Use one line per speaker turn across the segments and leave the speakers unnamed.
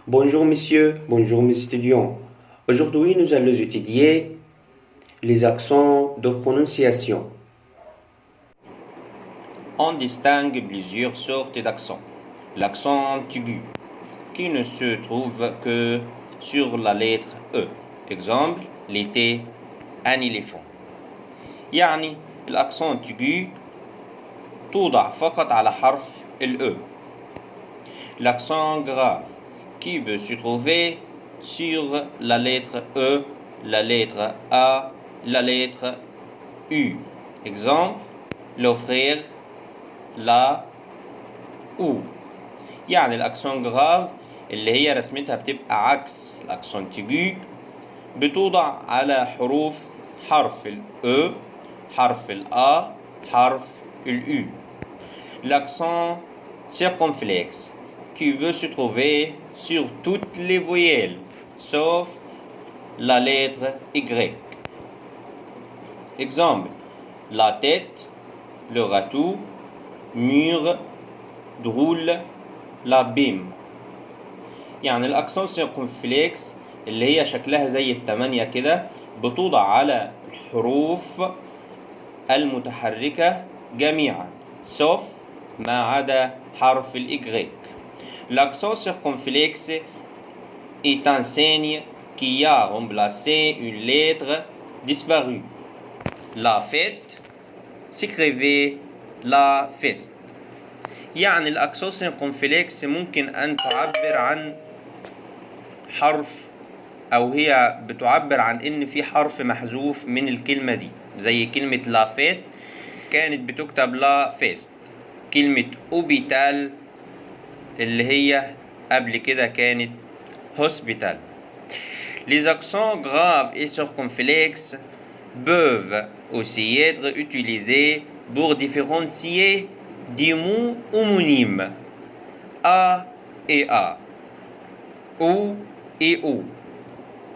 Bonjour messieurs, bonjour mes étudiants. Aujourd'hui, nous allons étudier les accents de prononciation. On distingue plusieurs sortes d'accents. L'accent aigu, qui ne se trouve que sur la lettre E. Exemple, l'été, un éléphant. يعني الأكسون aigu توضع فقط على حرف ال E. L'accent grave, qui peut se trouver sur la lettre E, la lettre A, la lettre U. Exemple, l'offrir, la, ou. يعني الأكسون جراف اللي هي رسمتها بتبقى عكس الأكسون تيجو بتوضع على حرف ال E, حرف ال A, حرف ال U. L'accent circonflexe qui veut se trouver sur toutes les voyelles, sauf la lettre Y. Exemple, la tête, le ratou, mur, drôle, l'abîme. يعني الأكسون circonflexe اللي هي شكلها زي التمانية كده بتوضع على الحروف المتحركة جميعا sauf ما عدا حرف الإجريك. L'accent circonflexe est un signe qui a remplacé une lettre disparue. La fête s'écrivait la feste. يعني الأكسون circonflexe ممكن أن تعبر عن حرف أو هي بتعبر عن إن في حرف محذوف من الكلمة دي زي كلمة لا فيت كانت بتكتب لا فيست. كلمة أوبيتال اللي هي قبل كده كانت hospital. Les accents graves et circonflexes peuvent aussi être utilisés pour différencier des mots homonymes A et A, ou et ou,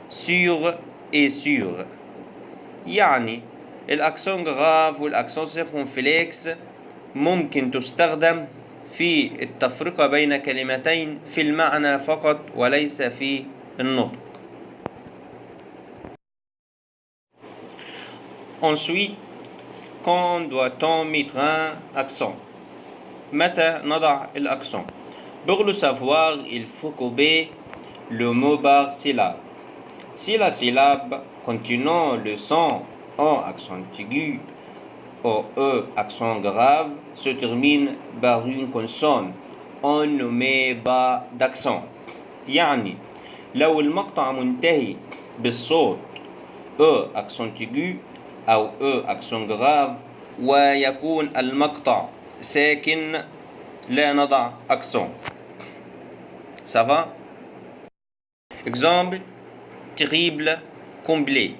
sur et sur. يعني الأكسون جراف والأكسون circonflexe ممكن تستخدم في التفرقة بين كلمتين في المعنى فقط وليس في النطق. Ensuite, quand doit-on mettre un accent? متى نضع الأكسون؟ Pour le savoir, il faut couper le mot par syllabe. Si la syllabe contenant le son en accent aigu ou E accent grave se termine par une consonne, on ne met pas d'accent. يعني لو المقطع منتهي بالصوت E accent aigu أو E accent grave ويكون المقطع ساكن لا نضع accent. Ça va? Exemple, terrible, comblé.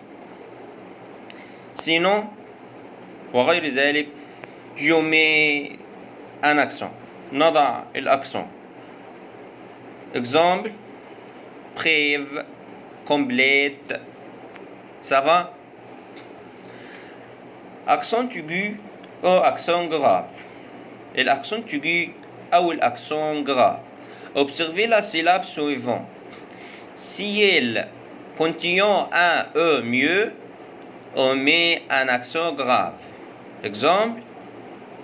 Sinon, وغير ذلك, je mets un accent. نضع الأكسون. Exemple, brève, complète. Ça va? Accent aigu ou accent grave. L'accent aigu ou l'accent grave. Observez la syllabe suivante. Si elle contient un E mieux, on met un accent grave. Exemple,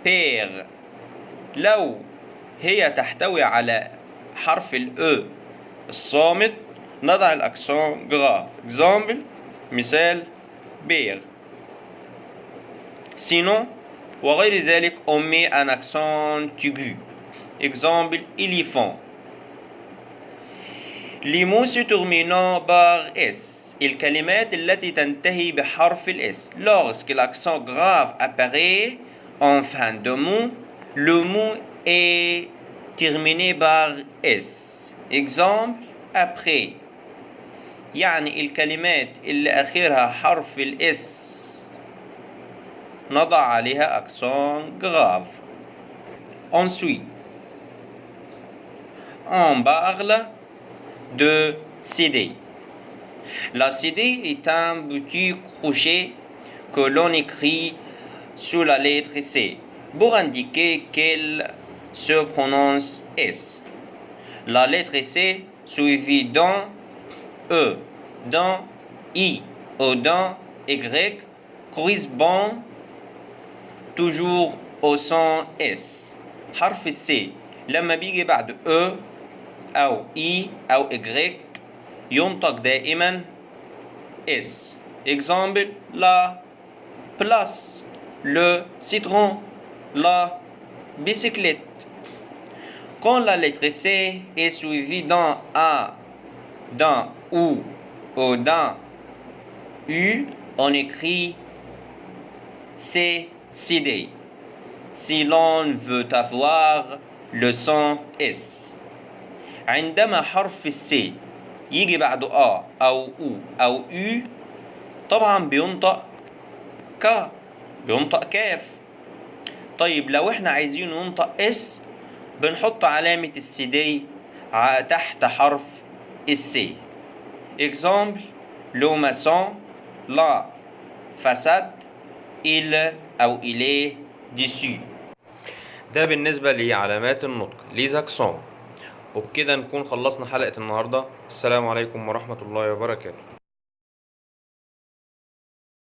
père. لو هي تحتوي على حرف ال E الصامت نضع الأكسون grave. Exemple, مثال père. Sinon, وغير ذلك, on met un accent aigu. Exemple, éléphant. Les mots se terminant par S. الكلمات التي تنتهي بحرف الاس. Lorsque l'accent grave apparaît en fin de mot, le mot est terminé par S. Exemple, après. يعني الكلمات اللي آخرها حرف الاس نضع عليها accent grave. Ensuite, on parle de CD. La CD est un petit crochet que l'on écrit sous la lettre C pour indiquer qu'elle se prononce S. La lettre C suivi d'un E, d'un I ou d'un Y correspond toujours au son S. حرف السي لما بيجي بعد E أو I أو Y ينطق دائما S. Exemple, la place, le citron, la bicyclette. Quand la lettre C est suivie d'un A, d'un OU ou d'un U, on écrit CD. Si l'on veut avoir le son S. عندما حرف السي يجي بعده A أو U أو U طبعا بينطق ك، بينطق كاف. طيب لو احنا عايزين ننطق اس بنحط علامة السي تحت حرف السي. Exemple, le maçon, la façade, il أو il est dessus. ده بالنسبة لعلامات النطق les accents. وبكده نكون خلصنا حلقة النهاردة. السلام عليكم ورحمة الله وبركاته.